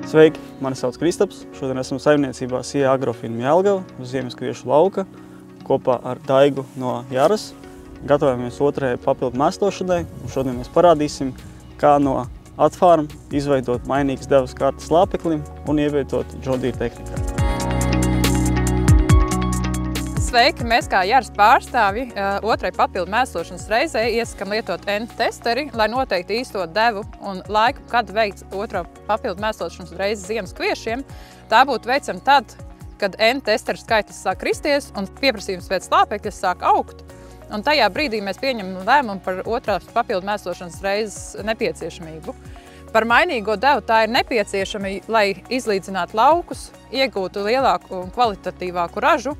Sveiki, mani sauc Kristaps. Šodien esmu saimniecībā Sija Agrofirma Jelgava uz Ziemaskviešu lauka kopā ar Daigu no Jaras. Gatavojamies otrajai papildu mēslošanai, un šodien mēs parādīsim, kā no atfarma izveidot mainīgas devas kartes lāpeklim un ievietot John Deere tehnikā. Sveiki! Mēs kā Jaras pārstāvji otrai papildu mēslošanas reizē iesakam lietot N-testeri, lai noteikti īsto devu un laiku, kad veikt otro papildu mēslošanas reizi Ziemaskviešiem. Tā būtu veicama tad, kad N-testeru skaitlis sāk kristies un pieprasījums pēc lāpekļa sāk augt. Un tajā brīdī mēs pieņemam lēmumu par otrās papildu mēslošanas reizes nepieciešamību. Par mainīgo devu tā ir nepieciešama, lai izlīdzinātu laukus, iegūtu lielāku un kvalitatīvāku ražu.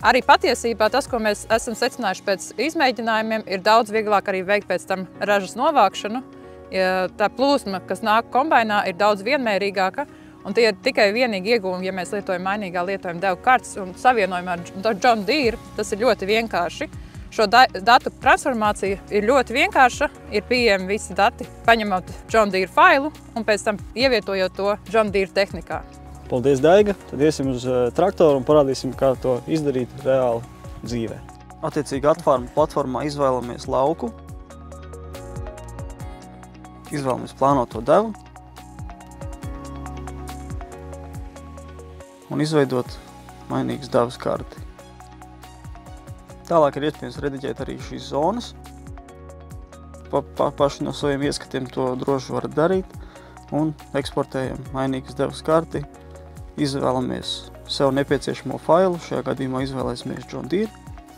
Arī patiesībā tas, ko mēs esam secinājuši pēc izmēģinājumiem, ir daudz vieglāk arī veikt pēc tam ražas novākšanu. Tā plūsma, kas nāk kombainā, ir daudz vienmērīgāka, un tie ir tikai vienīgi ieguvumi, ja mēs lietojam mainīgā lietojuma devu kartes un savienojumā ar John Deere. Tas ir ļoti vienkārši. Šo datu transformācija ir ļoti vienkārša, ir pieejami visi dati, paņemot John Deere failu un pēc tam ievietojot to John Deere tehnikā. Paldies, Daiga! Tad iesim uz traktoru un parādīsim, kā to izdarīt reāli dzīvē. Attiecīgi atfarma platformā izvēlamies lauku, izvēlamies plānoto devu un izveidot mainīgas devas karti. Tālāk ir iespējams rediģēt arī šīs zonas. Paši no saviem ieskatiem to droši varat darīt un eksportējam mainīgas devas karti. Izvēlamies sev nepieciešamo failu, šajā gadījumā izvēlēsimies John Deere.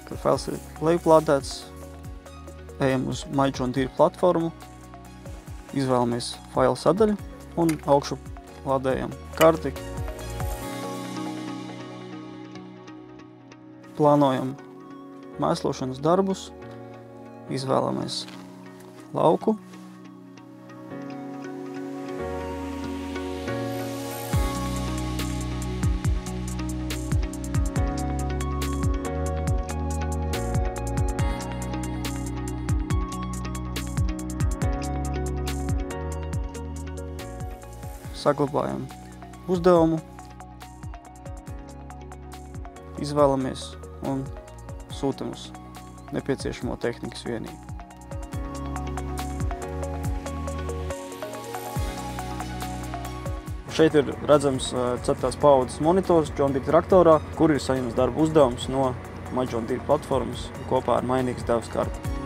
Kad fails ir lejuplādēts, ejam uz My John Deere platformu, izvēlamies failu sadaļu un augšu lādējam karti. Plānojam mēslošanas darbus, izvēlamies lauku. Saglabājam uzdevumu, izvēlamies un sūtam uz nepieciešamo tehnikas vienību. Šeit ir redzams 4. paaudzes monitors John Deere traktorā, kur ir saņemts darba uzdevums no My John Deere platformas kopā ar mainīgas devas karti.